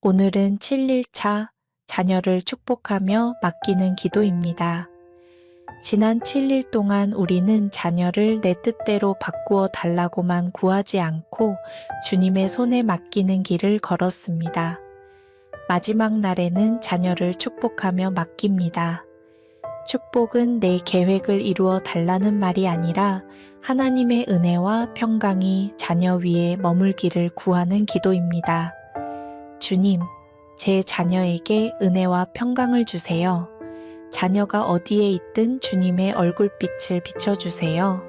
오늘은 7일차 자녀를 축복하며 맡기는 기도입니다. 지난 7일 동안 우리는 자녀를 내 뜻대로 바꾸어 달라고만 구하지 않고 주님의 손에 맡기는 길을 걸었습니다. 마지막 날에는 자녀를 축복하며 맡깁니다. 축복은 내 계획을 이루어 달라는 말이 아니라 하나님의 은혜와 평강이 자녀 위에 머물기를 구하는 기도입니다. 주님, 제 자녀에게 은혜와 평강을 주세요. 자녀가 어디에 있든 주님의 얼굴빛을 비춰주세요.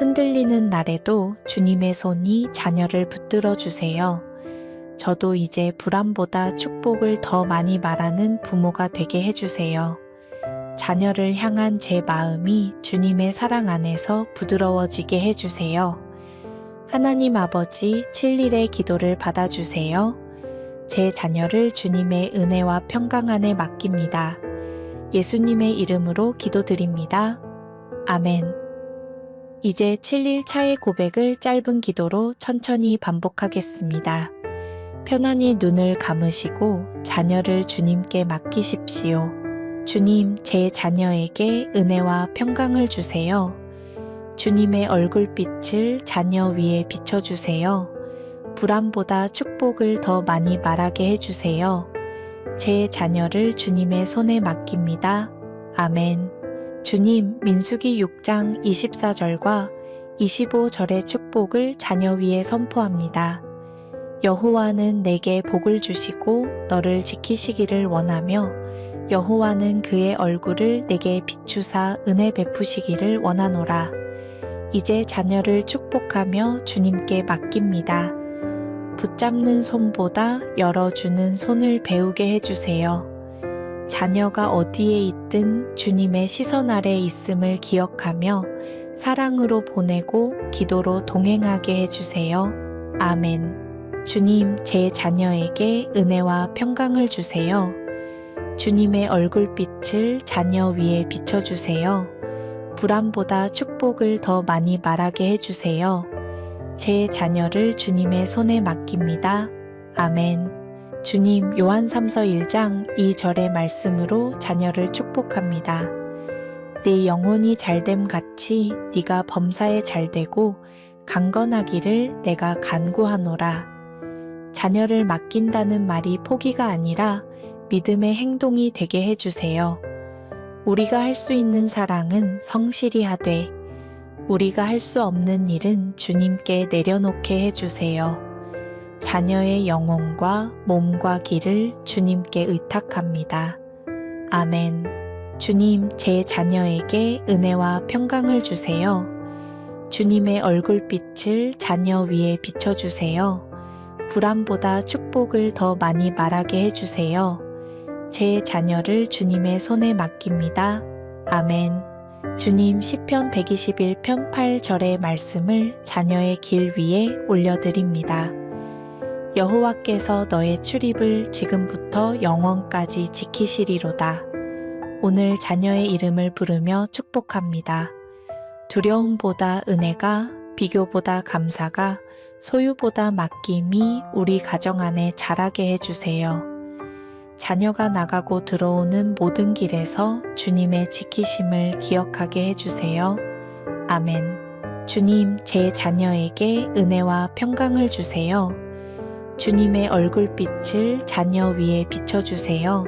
흔들리는 날에도 주님의 손이 자녀를 붙들어 주세요. 저도 이제 불안보다 축복을 더 많이 말하는 부모가 되게 해주세요. 자녀를 향한 제 마음이 주님의 사랑 안에서 부드러워지게 해주세요. 하나님 아버지 7일의 기도를 받아주세요. 제 자녀를 주님의 은혜와 평강 안에 맡깁니다. 예수님의 이름으로 기도드립니다. 아멘. 이제 7일 차의 고백을 짧은 기도로 천천히 반복하겠습니다. 편안히 눈을 감으시고 자녀를 주님께 맡기십시오. 주님, 제 자녀에게 은혜와 평강을 주세요. 주님의 얼굴빛을 자녀 위에 비춰주세요. 불안보다 축복을 더 많이 말하게 해주세요. 제 자녀를 주님의 손에 맡깁니다. 아멘. 주님, 민수기 6장 24절과 25절의 축복을 자녀 위에 선포합니다. 여호와는 내게 복을 주시고 너를 지키시기를 원하며 여호와는 그의 얼굴을 내게 비추사 은혜 베푸시기를 원하노라. 이제 자녀를 축복하며 주님께 맡깁니다. 붙잡는 손보다 열어주는 손을 배우게 해주세요. 자녀가 어디에 있든 주님의 시선 아래 있음을 기억하며 사랑으로 보내고 기도로 동행하게 해주세요. 아멘. 주님, 제 자녀에게 은혜와 평강을 주세요. 주님의 얼굴빛을 자녀 위에 비춰주세요. 불안보다 축복을 더 많이 말하게 해주세요. 제 자녀를 주님의 손에 맡깁니다. 아멘. 주님, 요한3서 1장 2절의 말씀으로 자녀를 축복합니다. 네 영혼이 잘됨 같이 네가 범사에 잘되고 강건하기를 내가 간구하노라. 자녀를 맡긴다는 말이 포기가 아니라 믿음의 행동이 되게 해주세요. 우리가 할 수 있는 사랑은 성실히 하되 우리가 할 수 없는 일은 주님께 내려놓게 해주세요. 자녀의 영혼과 몸과 길을 주님께 의탁합니다. 아멘. 주님, 제 자녀에게 은혜와 평강을 주세요. 주님의 얼굴빛을 자녀 위에 비춰주세요. 불안보다 축복을 더 많이 말하게 해주세요. 제 자녀를 주님의 손에 맡깁니다. 아멘. 주님, 시편 121편 8절의 말씀을 자녀의 길 위에 올려드립니다. 여호와께서 너의 출입을 지금부터 영원까지 지키시리로다. 오늘 자녀의 이름을 부르며 축복합니다. 두려움보다 은혜가, 비교보다 감사가, 소유보다 맡김이 우리 가정 안에 자라게 해주세요. 자녀가 나가고 들어오는 모든 길에서 주님의 지키심을 기억하게 해주세요. 아멘. 주님, 제 자녀에게 은혜와 평강을 주세요. 주님의 얼굴빛을 자녀 위에 비춰주세요.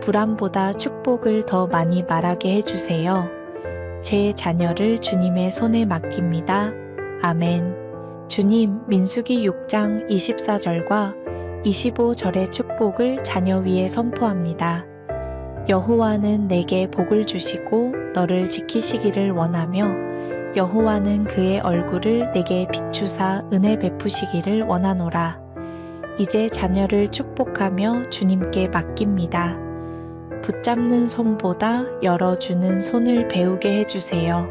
불안보다 축복을 더 많이 말하게 해주세요. 제 자녀를 주님의 손에 맡깁니다. 아멘. 주님, 민수기 6장 24절과 25절의 축복을 자녀 위에 선포합니다. 여호와는 내게 복을 주시고 너를 지키시기를 원하며 여호와는 그의 얼굴을 내게 비추사 은혜 베푸시기를 원하노라. 이제 자녀를 축복하며 주님께 맡깁니다. 붙잡는 손보다 열어주는 손을 배우게 해주세요.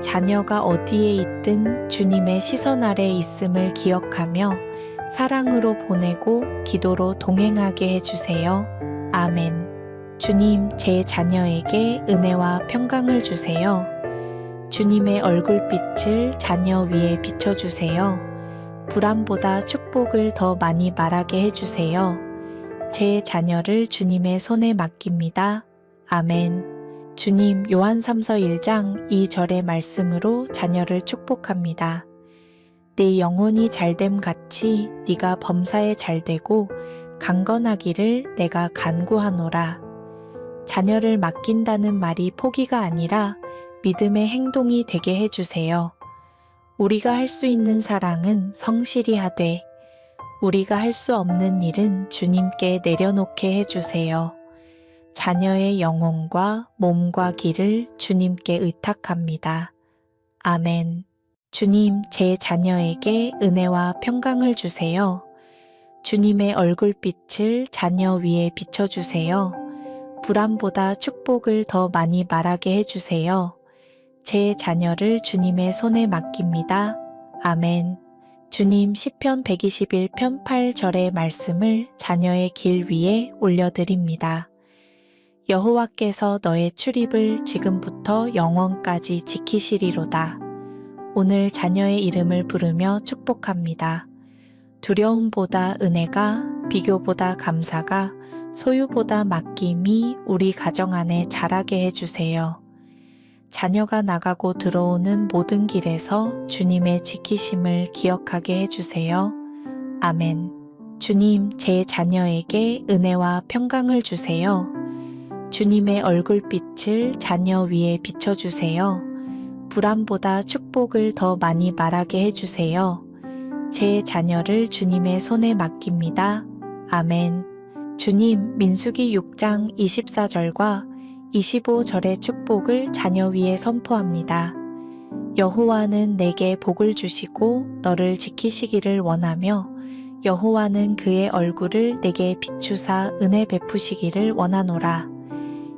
자녀가 어디에 있든 주님의 시선 아래 있음을 기억하며 사랑으로 보내고 기도로 동행하게 해주세요. 아멘. 주님, 제 자녀에게 은혜와 평강을 주세요. 주님의 얼굴빛을 자녀 위에 비춰주세요. 불안보다 축복을 더 많이 말하게 해주세요. 제 자녀를 주님의 손에 맡깁니다. 아멘. 주님, 요한 3서 1장 2절의 말씀으로 자녀를 축복합니다. 내 영혼이 잘됨 같이 네가 범사에 잘되고 강건하기를 내가 간구하노라. 자녀를 맡긴다는 말이 포기가 아니라 믿음의 행동이 되게 해주세요. 우리가 할 수 있는 사랑은 성실히 하되 우리가 할 수 없는 일은 주님께 내려놓게 해주세요. 자녀의 영혼과 몸과 길을 주님께 의탁합니다. 아멘. 주님, 제 자녀에게 은혜와 평강을 주세요. 주님의 얼굴빛을 자녀 위에 비춰주세요. 불안보다 축복을 더 많이 말하게 해주세요. 제 자녀를 주님의 손에 맡깁니다. 아멘. 주님, 시편 121편 8절의 말씀을 자녀의 길 위에 올려드립니다. 여호와께서 너의 출입을 지금부터 영원까지 지키시리로다. 오늘 자녀의 이름을 부르며 축복합니다. 두려움보다 은혜가, 비교보다 감사가, 소유보다 맡김이 우리 가정 안에 자라게 해주세요. 자녀가 나가고 들어오는 모든 길에서 주님의 지키심을 기억하게 해주세요. 아멘. 주님, 제 자녀에게 은혜와 평강을 주세요. 주님의 얼굴빛을 자녀 위에 비춰주세요. 불안보다 축복을 더 많이 말하게 해주세요. 제 자녀를 주님의 손에 맡깁니다. 아멘. 주님, 민수기 6장 24절과 25절의 축복을 자녀 위에 선포합니다. 여호와는 내게 복을 주시고 너를 지키시기를 원하며 여호와는 그의 얼굴을 내게 비추사 은혜 베푸시기를 원하노라.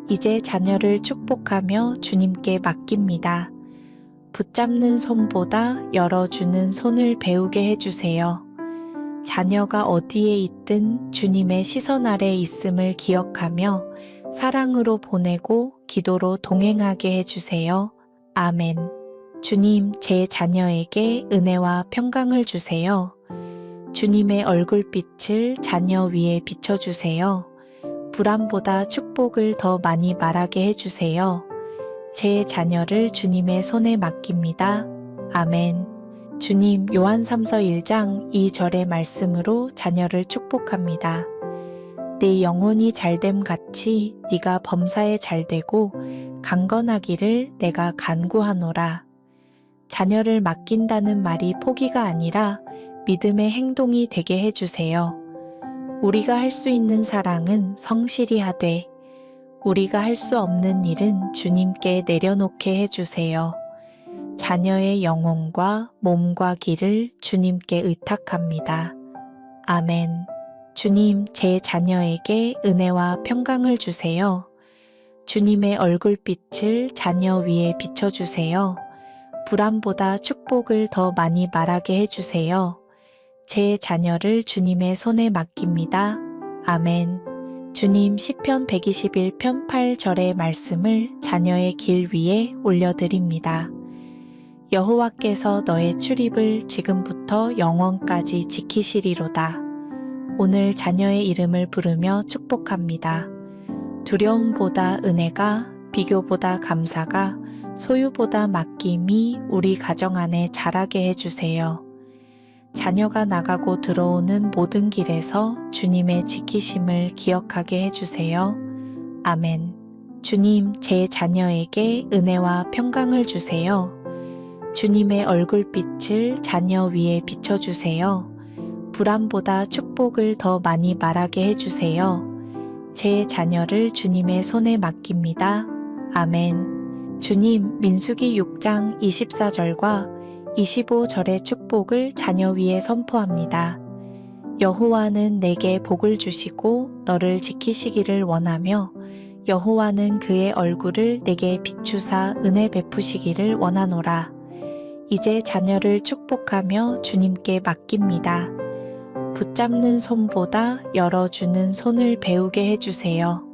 이제 자녀를 축복하며 주님께 맡깁니다. 붙잡는 손보다 열어주는 손을 배우게 해주세요. 자녀가 어디에 있든 주님의 시선 아래 있음을 기억하며 사랑으로 보내고 기도로 동행하게 해주세요. 아멘. 주님, 제 자녀에게 은혜와 평강을 주세요. 주님의 얼굴빛을 자녀 위에 비춰주세요. 불안보다 축복을 더 많이 말하게 해주세요. 제 자녀를 주님의 손에 맡깁니다. 아멘. 주님, 요한 3서 1장 2절의 말씀으로 자녀를 축복합니다. 내 영혼이 잘됨 같이 네가 범사에 잘되고 강건하기를 내가 간구하노라. 자녀를 맡긴다는 말이 포기가 아니라 믿음의 행동이 되게 해주세요. 우리가 할 수 있는 사랑은 성실히 하되 우리가 할 수 없는 일은 주님께 내려놓게 해주세요. 자녀의 영혼과 몸과 길을 주님께 의탁합니다. 아멘. 주님, 제 자녀에게 은혜와 평강을 주세요. 주님의 얼굴빛을 자녀 위에 비춰주세요. 불안보다 축복을 더 많이 말하게 해주세요. 제 자녀를 주님의 손에 맡깁니다. 아멘. 주님, 시편 121편 8절의 말씀을 자녀의 길 위에 올려드립니다. 여호와께서 너의 출입을 지금부터 영원까지 지키시리로다. 오늘 자녀의 이름을 부르며 축복합니다. 두려움보다 은혜가, 비교보다 감사가, 소유보다 맡김이 우리 가정 안에 자라게 해주세요. 자녀가 나가고 들어오는 모든 길에서 주님의 지키심을 기억하게 해주세요. 아멘. 주님, 제 자녀에게 은혜와 평강을 주세요. 주님의 얼굴빛을 자녀 위에 비춰주세요. 불안보다 축복을 더 많이 말하게 해주세요. 제 자녀를 주님의 손에 맡깁니다. 아멘. 주님, 민수기 6장 24절과 25절의 축복을 자녀 위에 선포합니다. 여호와는 내게 복을 주시고 너를 지키시기를 원하며 여호와는 그의 얼굴을 내게 비추사 은혜 베푸시기를 원하노라. 이제 자녀를 축복하며 주님께 맡깁니다. 붙잡는 손보다 열어주는 손을 배우게 해주세요.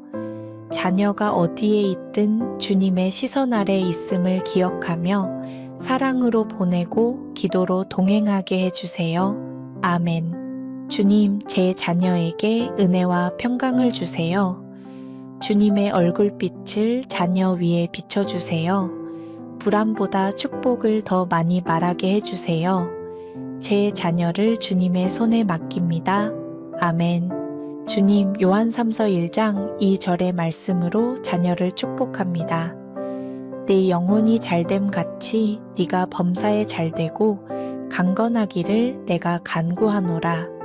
자녀가 어디에 있든 주님의 시선 아래 있음을 기억하며 사랑으로 보내고 기도로 동행하게 해주세요. 아멘. 주님, 제 자녀에게 은혜와 평강을 주세요. 주님의 얼굴빛을 자녀 위에 비춰주세요. 불안보다 축복을 더 많이 말하게 해주세요. 제 자녀를 주님의 손에 맡깁니다. 아멘. 주님, 요한 3서 1장 2절의 말씀으로 자녀를 축복합니다. 내 영혼이 잘됨 같이 네가 범사에 잘되고 강건하기를 내가 간구하노라.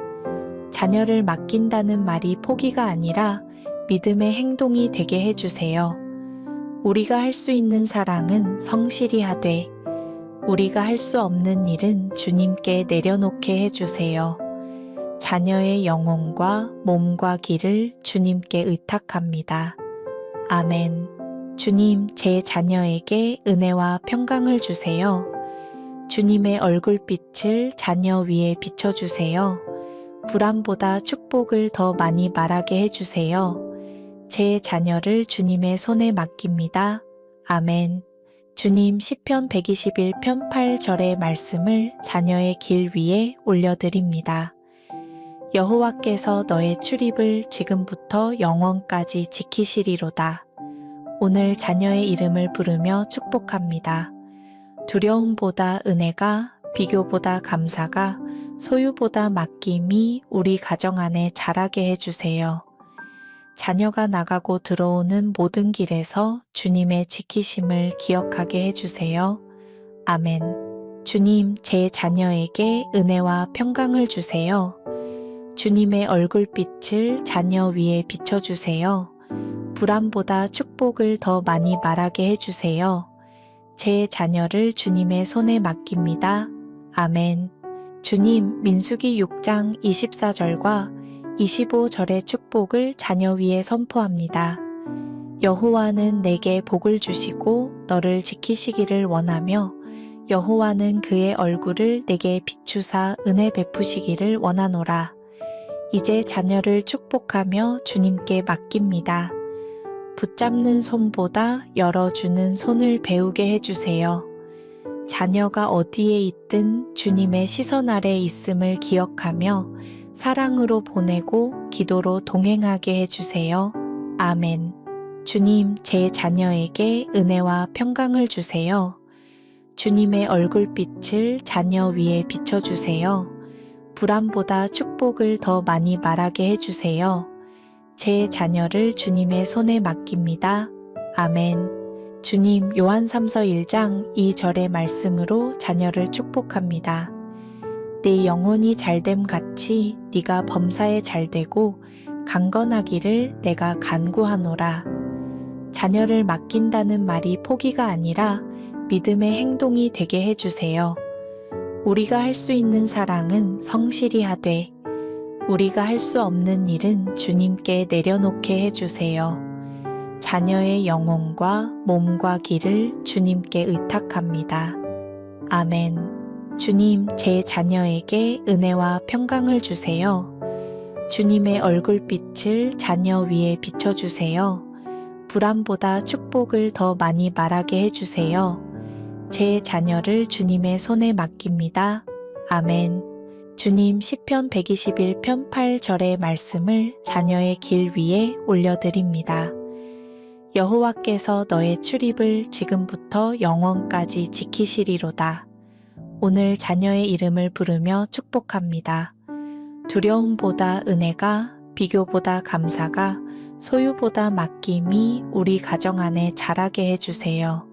자녀를 맡긴다는 말이 포기가 아니라 믿음의 행동이 되게 해주세요. 우리가 할 수 있는 사랑은 성실히 하되 우리가 할 수 없는 일은 주님께 내려놓게 해주세요. 자녀의 영혼과 몸과 길을 주님께 의탁합니다. 아멘. 주님, 제 자녀에게 은혜와 평강을 주세요. 주님의 얼굴빛을 자녀 위에 비춰주세요. 불안보다 축복을 더 많이 말하게 해주세요. 제 자녀를 주님의 손에 맡깁니다. 아멘. 주님, 시편 121편 8절의 말씀을 자녀의 길 위에 올려드립니다. 여호와께서 너의 출입을 지금부터 영원까지 지키시리로다. 오늘 자녀의 이름을 부르며 축복합니다. 두려움보다 은혜가, 비교보다 감사가, 소유보다 맡김이 우리 가정 안에 자라게 해주세요. 자녀가 나가고 들어오는 모든 길에서 주님의 지키심을 기억하게 해주세요. 아멘. 주님, 제 자녀에게 은혜와 평강을 주세요. 주님의 얼굴빛을 자녀 위에 비춰주세요. 불안보다 축복을 더 많이 말하게 해주세요. 제 자녀를 주님의 손에 맡깁니다. 아멘. 주님, 민수기 6장 24절과 25절의 축복을 자녀 위에 선포합니다. 여호와는 내게 복을 주시고 너를 지키시기를 원하며 여호와는 그의 얼굴을 내게 비추사 은혜 베푸시기를 원하노라. 이제 자녀를 축복하며 주님께 맡깁니다. 붙잡는 손보다 열어주는 손을 배우게 해주세요. 자녀가 어디에 있든 주님의 시선 아래 있음을 기억하며 사랑으로 보내고 기도로 동행하게 해주세요. 아멘. 주님, 제 자녀에게 은혜와 평강을 주세요. 주님의 얼굴빛을 자녀 위에 비춰주세요. 불안보다 축복을 더 많이 말하게 해주세요. 제 자녀를 주님의 손에 맡깁니다. 아멘. 주님, 요한 3서 1장 2절의 말씀으로 자녀를 축복합니다. 내 영혼이 잘됨 같이 네가 범사에 잘되고 강건하기를 내가 간구하노라. 자녀를 맡긴다는 말이 포기가 아니라 믿음의 행동이 되게 해주세요. 우리가 할 수 있는 사랑은 성실히 하되 우리가 할 수 없는 일은 주님께 내려놓게 해주세요. 자녀의 영혼과 몸과 길을 주님께 의탁합니다. 아멘. 주님, 제 자녀에게 은혜와 평강을 주세요. 주님의 얼굴빛을 자녀 위에 비춰주세요. 불안보다 축복을 더 많이 말하게 해주세요. 제 자녀를 주님의 손에 맡깁니다. 아멘. 주님, 시편 121편 8절의 말씀을 자녀의 길 위에 올려드립니다. 여호와께서 너의 출입을 지금부터 영원까지 지키시리로다. 오늘 자녀의 이름을 부르며 축복합니다. 두려움보다 은혜가, 비교보다 감사가, 소유보다 맡김이 우리 가정 안에 자라게 해주세요.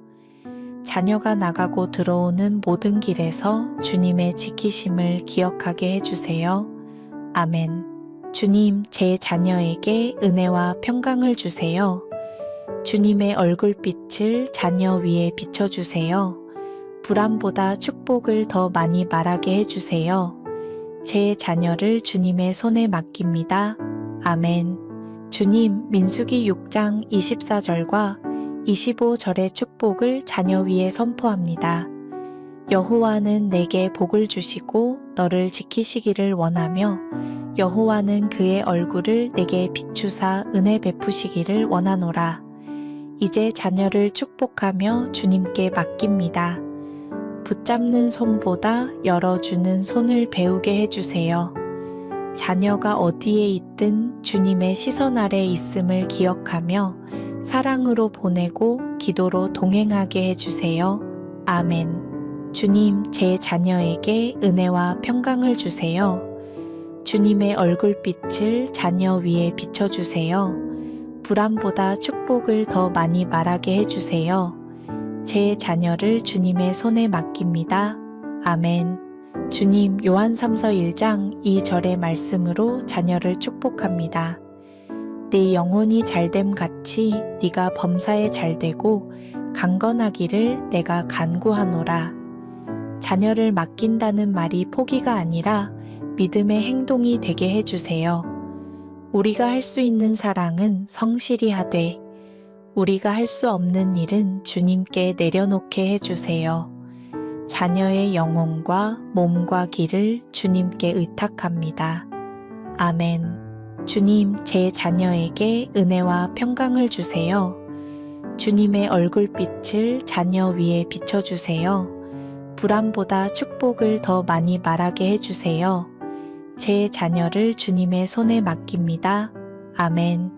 자녀가 나가고 들어오는 모든 길에서 주님의 지키심을 기억하게 해주세요. 아멘. 주님, 제 자녀에게 은혜와 평강을 주세요. 주님의 얼굴빛을 자녀 위에 비춰주세요. 불안보다 축복을 더 많이 말하게 해주세요. 제 자녀를 주님의 손에 맡깁니다. 아멘. 주님, 민수기 6장 24절과 25절의 축복을 자녀 위에 선포합니다. 여호와는 내게 복을 주시고 너를 지키시기를 원하며 여호와는 그의 얼굴을 내게 비추사 은혜 베푸시기를 원하노라. 이제 자녀를 축복하며 주님께 맡깁니다. 붙잡는 손보다 열어주는 손을 배우게 해주세요. 자녀가 어디에 있든 주님의 시선 아래 있음을 기억하며 사랑으로 보내고 기도로 동행하게 해주세요. 아멘. 주님, 제 자녀에게 은혜와 평강을 주세요. 주님의 얼굴빛을 자녀 위에 비춰주세요. 불안보다 축복을 더 많이 말하게 해주세요. 제 자녀를 주님의 손에 맡깁니다. 아멘. 주님, 요한 3서 1장 2절의 말씀으로 자녀를 축복합니다. 내 영혼이 잘됨 같이 네가 범사에 잘되고 강건하기를 내가 간구하노라. 자녀를 맡긴다는 말이 포기가 아니라 믿음의 행동이 되게 해주세요. 우리가 할 수 있는 사랑은 성실히 하되 우리가 할 수 없는 일은 주님께 내려놓게 해주세요. 자녀의 영혼과 몸과 길을 주님께 의탁합니다. 아멘. 주님, 제 자녀에게 은혜와 평강을 주세요. 주님의 얼굴빛을 자녀 위에 비춰주세요. 불안보다 축복을 더 많이 말하게 해주세요. 제 자녀를 주님의 손에 맡깁니다. 아멘.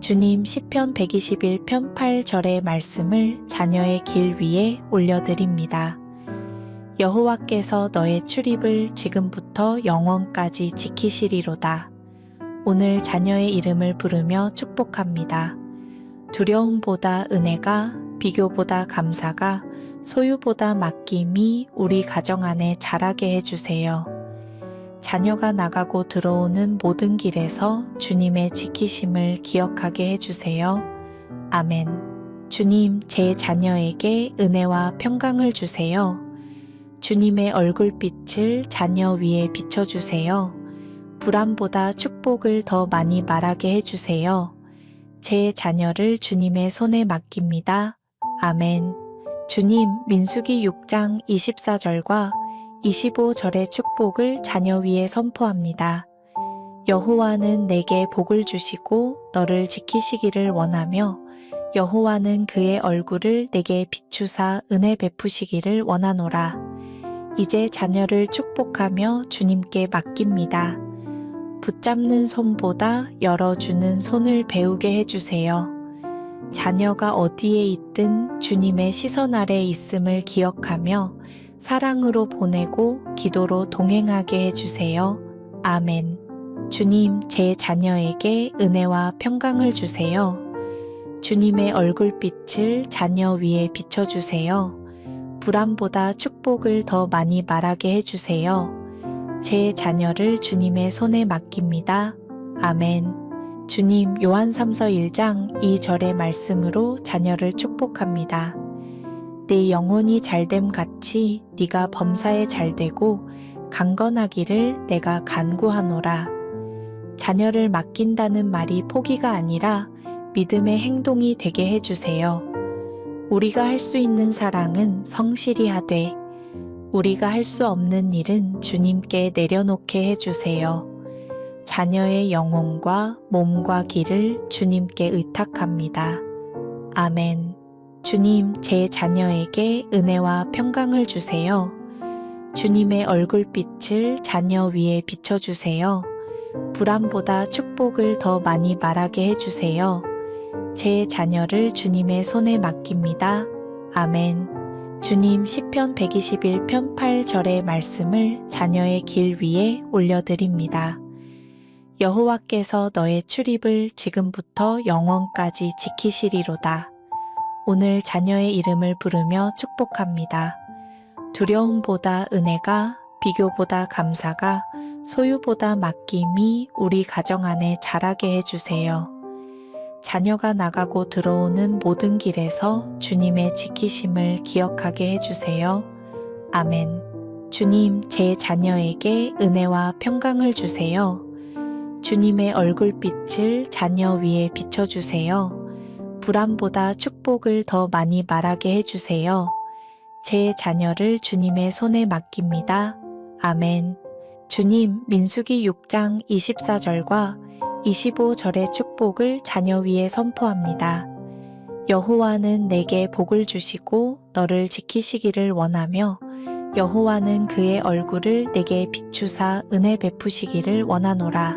주님, 시편 121편 8절의 말씀을 자녀의 길 위에 올려드립니다. 여호와께서 너의 출입을 지금부터 영원까지 지키시리로다. 오늘 자녀의 이름을 부르며 축복합니다. 두려움보다 은혜가, 비교보다 감사가, 소유보다 맡김이 우리 가정 안에 자라게 해주세요. 자녀가 나가고 들어오는 모든 길에서 주님의 지키심을 기억하게 해주세요. 아멘. 주님, 제 자녀에게 은혜와 평강을 주세요. 주님의 얼굴빛을 자녀 위에 비춰주세요. 불안보다 축복을 더 많이 말하게 해주세요. 제 자녀를 주님의 손에 맡깁니다. 아멘. 주님, 민수기 6장 24절과 25절의 축복을 자녀 위에 선포합니다. 여호와는 내게 복을 주시고 너를 지키시기를 원하며 여호와는 그의 얼굴을 내게 비추사 은혜 베푸시기를 원하노라. 이제 자녀를 축복하며 주님께 맡깁니다. 붙잡는 손보다 열어주는 손을 배우게 해주세요. 자녀가 어디에 있든 주님의 시선 아래 있음을 기억하며 사랑으로 보내고 기도로 동행하게 해주세요. 아멘. 주님, 제 자녀에게 은혜와 평강을 주세요. 주님의 얼굴빛을 자녀 위에 비춰주세요. 불안보다 축복을 더 많이 말하게 해주세요. 제 자녀를 주님의 손에 맡깁니다. 아멘. 주님, 요한 3서 1장 2절의 말씀으로 자녀를 축복합니다. 내 영혼이 잘됨 같이 네가 범사에 잘되고 강건하기를 내가 간구하노라. 자녀를 맡긴다는 말이 포기가 아니라 믿음의 행동이 되게 해주세요. 우리가 할 수 있는 사랑은 성실히 하되 우리가 할 수 없는 일은 주님께 내려놓게 해주세요. 자녀의 영혼과 몸과 길을 주님께 의탁합니다. 아멘. 주님, 제 자녀에게 은혜와 평강을 주세요. 주님의 얼굴빛을 자녀 위에 비춰주세요. 불안보다 축복을 더 많이 말하게 해주세요. 제 자녀를 주님의 손에 맡깁니다. 아멘. 주님, 시편 121편 8절의 말씀을 자녀의 길 위에 올려드립니다. 여호와께서 너의 출입을 지금부터 영원까지 지키시리로다. 오늘 자녀의 이름을 부르며 축복합니다. 두려움보다 은혜가, 비교보다 감사가, 소유보다 맡김이 우리 가정 안에 자라게 해주세요. 자녀가 나가고 들어오는 모든 길에서 주님의 지키심을 기억하게 해주세요. 아멘. 주님, 제 자녀에게 은혜와 평강을 주세요. 주님의 얼굴빛을 자녀 위에 비춰주세요. 불안보다 축복을 더 많이 말하게 해주세요. 제 자녀를 주님의 손에 맡깁니다. 아멘. 주님, 민수기 6장 24절과 25절의 축복을 자녀 위에 선포합니다. 여호와는 내게 복을 주시고 너를 지키시기를 원하며 여호와는 그의 얼굴을 내게 비추사 은혜 베푸시기를 원하노라.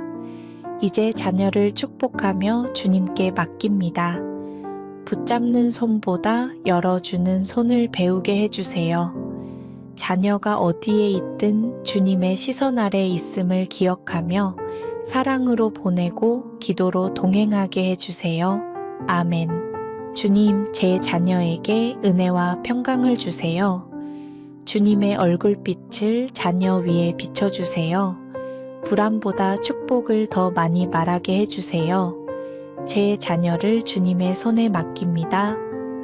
이제 자녀를 축복하며 주님께 맡깁니다. 붙잡는 손보다 열어주는 손을 배우게 해주세요. 자녀가 어디에 있든 주님의 시선 아래 있음을 기억하며 사랑으로 보내고 기도로 동행하게 해주세요. 아멘. 주님, 제 자녀에게 은혜와 평강을 주세요. 주님의 얼굴빛을 자녀 위에 비춰주세요. 불안보다 축복을 더 많이 말하게 해주세요. 제 자녀를 주님의 손에 맡깁니다.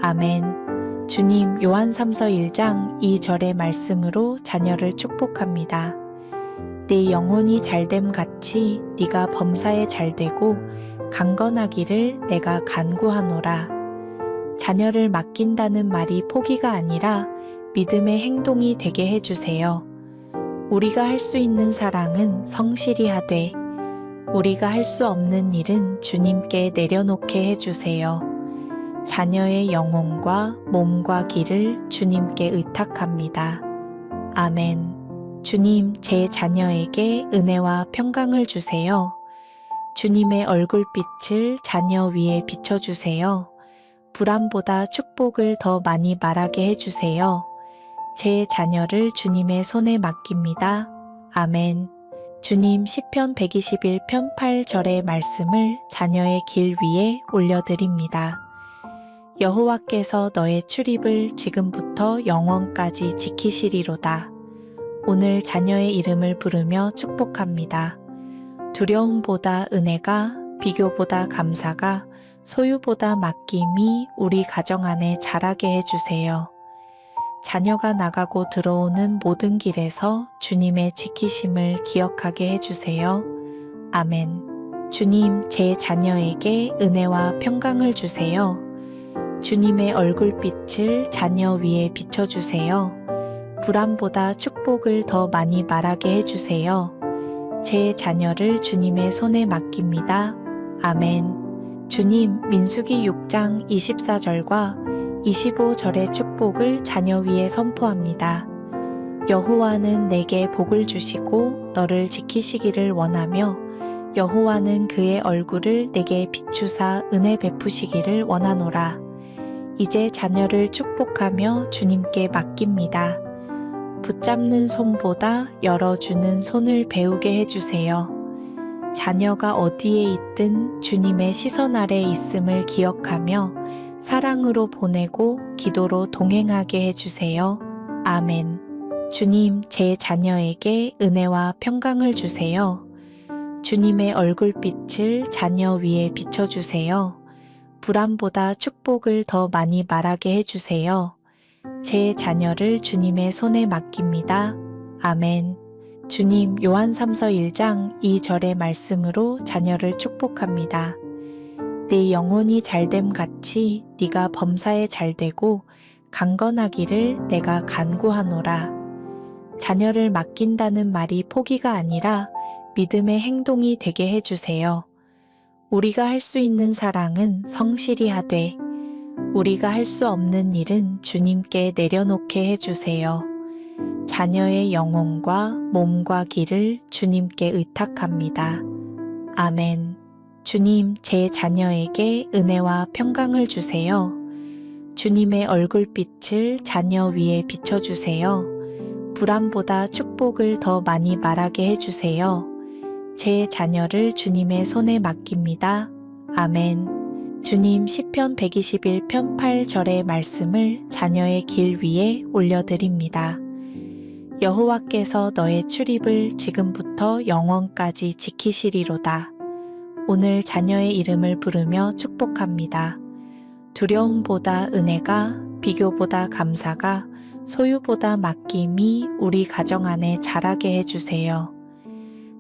아멘. 주님, 요한 3서 1장 2절의 말씀으로 자녀를 축복합니다. 내 영혼이 잘됨 같이 네가 범사에 잘되고 강건하기를 내가 간구하노라. 자녀를 맡긴다는 말이 포기가 아니라 믿음의 행동이 되게 해주세요. 우리가 할 수 있는 사랑은 성실히 하되 우리가 할 수 없는 일은 주님께 내려놓게 해주세요. 자녀의 영혼과 몸과 길을 주님께 의탁합니다. 아멘. 주님, 제 자녀에게 은혜와 평강을 주세요. 주님의 얼굴빛을 자녀 위에 비춰주세요. 불안보다 축복을 더 많이 말하게 해주세요. 제 자녀를 주님의 손에 맡깁니다. 아멘. 주님, 시편 121편 8절의 말씀을 자녀의 길 위에 올려드립니다. 여호와께서 너의 출입을 지금부터 영원까지 지키시리로다. 오늘 자녀의 이름을 부르며 축복합니다. 두려움보다 은혜가, 비교보다 감사가, 소유보다 맡김이 우리 가정 안에 자라게 해주세요. 자녀가 나가고 들어오는 모든 길에서 주님의 지키심을 기억하게 해주세요. 아멘. 주님, 제 자녀에게 은혜와 평강을 주세요. 주님의 얼굴빛을 자녀 위에 비춰주세요. 불안보다 축복을 더 많이 말하게 해주세요. 제 자녀를 주님의 손에 맡깁니다. 아멘. 주님, 민수기 6장 24절과 25절의 축복을 자녀 위에 선포합니다. 여호와는 내게 복을 주시고 너를 지키시기를 원하며 여호와는 그의 얼굴을 내게 비추사 은혜 베푸시기를 원하노라. 이제 자녀를 축복하며 주님께 맡깁니다. 붙잡는 손보다 열어주는 손을 배우게 해주세요. 자녀가 어디에 있든 주님의 시선 아래 있음을 기억하며 사랑으로 보내고 기도로 동행하게 해주세요. 아멘. 주님, 제 자녀에게 은혜와 평강을 주세요. 주님의 얼굴빛을 자녀 위에 비춰주세요. 불안보다 축복을 더 많이 말하게 해주세요. 제 자녀를 주님의 손에 맡깁니다. 아멘. 주님, 요한 3서 1장 2절의 말씀으로 자녀를 축복합니다. 내 영혼이 잘됨 같이 네가 범사에 잘되고 강건하기를 내가 간구하노라. 자녀를 맡긴다는 말이 포기가 아니라 믿음의 행동이 되게 해주세요. 우리가 할 수 있는 사랑은 성실히 하되 우리가 할 수 없는 일은 주님께 내려놓게 해주세요. 자녀의 영혼과 몸과 길을 주님께 의탁합니다. 아멘. 주님, 제 자녀에게 은혜와 평강을 주세요. 주님의 얼굴빛을 자녀 위에 비춰주세요. 불안보다 축복을 더 많이 말하게 해주세요. 제 자녀를 주님의 손에 맡깁니다. 아멘. 주님, 시편 121편 8절의 말씀을 자녀의 길 위에 올려드립니다. 여호와께서 너의 출입을 지금부터 영원까지 지키시리로다. 오늘 자녀의 이름을 부르며 축복합니다. 두려움보다 은혜가, 비교보다 감사가, 소유보다 맡김이 우리 가정 안에 자라게 해주세요.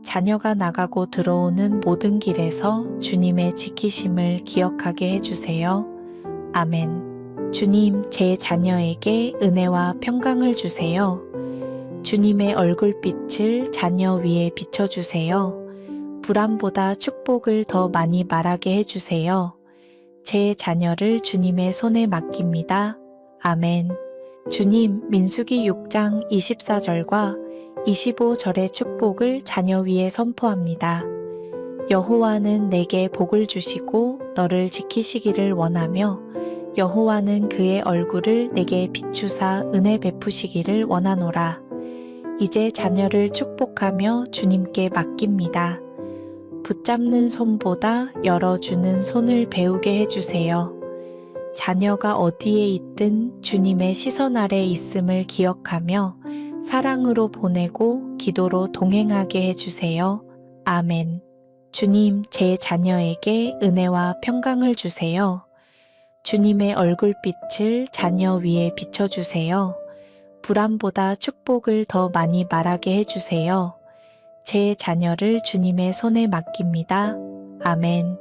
자녀가 나가고 들어오는 모든 길에서 주님의 지키심을 기억하게 해주세요. 아멘. 주님, 제 자녀에게 은혜와 평강을 주세요. 주님의 얼굴빛을 자녀 위에 비춰주세요. 불안보다 축복을 더 많이 말하게 해주세요. 제 자녀를 주님의 손에 맡깁니다. 아멘. 주님, 민수기 6장 24절과 25절의 축복을 자녀 위에 선포합니다. 여호와는 내게 복을 주시고 너를 지키시기를 원하며 여호와는 그의 얼굴을 내게 비추사 은혜 베푸시기를 원하노라. 이제 자녀를 축복하며 주님께 맡깁니다. 붙잡는 손보다 열어주는 손을 배우게 해주세요. 자녀가 어디에 있든 주님의 시선 아래 있음을 기억하며 사랑으로 보내고 기도로 동행하게 해주세요. 아멘. 주님, 제 자녀에게 은혜와 평강을 주세요. 주님의 얼굴빛을 자녀 위에 비춰주세요. 불안보다 축복을 더 많이 말하게 해주세요. 제 자녀를 주님의 손에 맡깁니다. 아멘.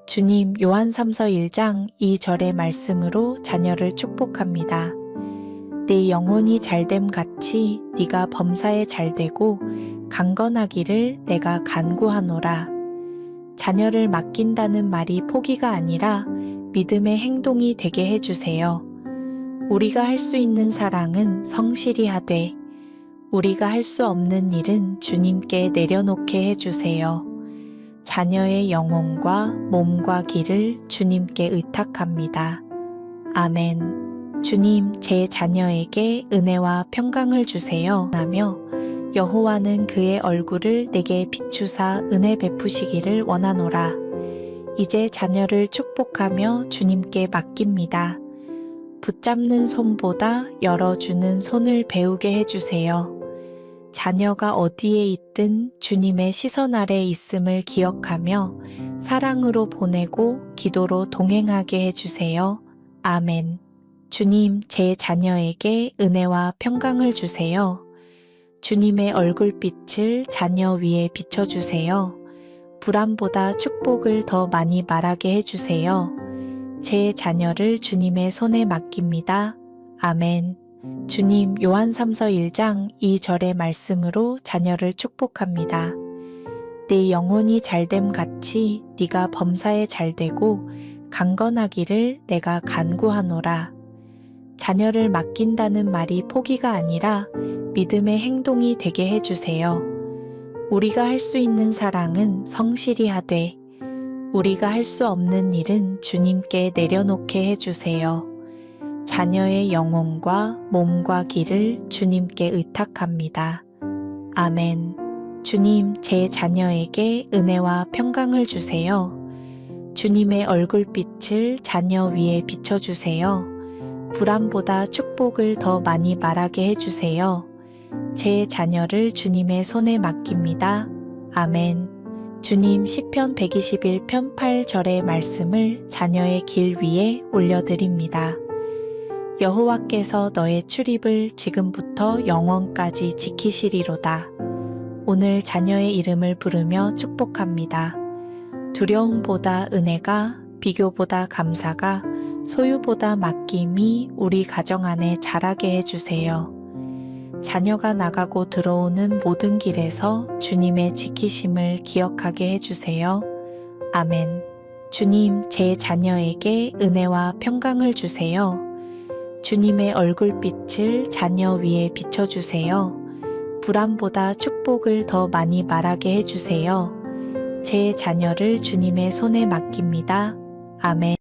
주님, 요한3서 1장 2절의 말씀으로 자녀를 축복합니다. 내 영혼이 잘됨 같이 네가 범사에 잘되고 강건하기를 내가 간구하노라. 자녀를 맡긴다는 말이 포기가 아니라 믿음의 행동이 되게 해주세요. 우리가 할 수 있는 사랑은 성실히 하되 우리가 할 수 없는 일은 주님께 내려놓게 해주세요. 자녀의 영혼과 몸과 길을 주님께 의탁합니다. 아멘. 주님, 제 자녀에게 은혜와 평강을 주세요. 하며 여호와는 그의 얼굴을 내게 비추사 은혜 베푸시기를 원하노라. 이제 자녀를 축복하며 주님께 맡깁니다. 붙잡는 손보다 열어주는 손을 배우게 해주세요. 자녀가 어디에 있든 주님의 시선 아래 있음을 기억하며 사랑으로 보내고 기도로 동행하게 해주세요. 아멘. 주님, 제 자녀에게 은혜와 평강을 주세요. 주님의 얼굴빛을 자녀 위에 비춰주세요. 불안보다 축복을 더 많이 말하게 해주세요. 제 자녀를 주님의 손에 맡깁니다. 아멘. 주님, 요한3서 1장 2절의 말씀으로 자녀를 축복합니다. 내 영혼이 잘됨 같이 네가 범사에 잘되고 강건하기를 내가 간구하노라. 자녀를 맡긴다는 말이 포기가 아니라 믿음의 행동이 되게 해주세요. 우리가 할 수 있는 사랑은 성실히 하되 우리가 할 수 없는 일은 주님께 내려놓게 해주세요. 자녀의 영혼과 몸과 길을 주님께 의탁합니다. 아멘. 주님, 제 자녀에게 은혜와 평강을 주세요. 주님의 얼굴빛을 자녀 위에 비춰주세요. 불안보다 축복을 더 많이 말하게 해주세요. 제 자녀를 주님의 손에 맡깁니다. 아멘. 주님, 시편 121편 8절의 말씀을 자녀의 길 위에 올려드립니다. 여호와께서 너의 출입을 지금부터 영원까지 지키시리로다. 오늘 자녀의 이름을 부르며 축복합니다. 두려움보다 은혜가, 비교보다 감사가, 소유보다 맡김이 우리 가정 안에 자라게 해주세요. 자녀가 나가고 들어오는 모든 길에서 주님의 지키심을 기억하게 해주세요. 아멘. 주님, 제 자녀에게 은혜와 평강을 주세요. 주님의 얼굴빛을 자녀 위에 비춰주세요. 불안보다 축복을 더 많이 말하게 해주세요. 제 자녀를 주님의 손에 맡깁니다. 아멘.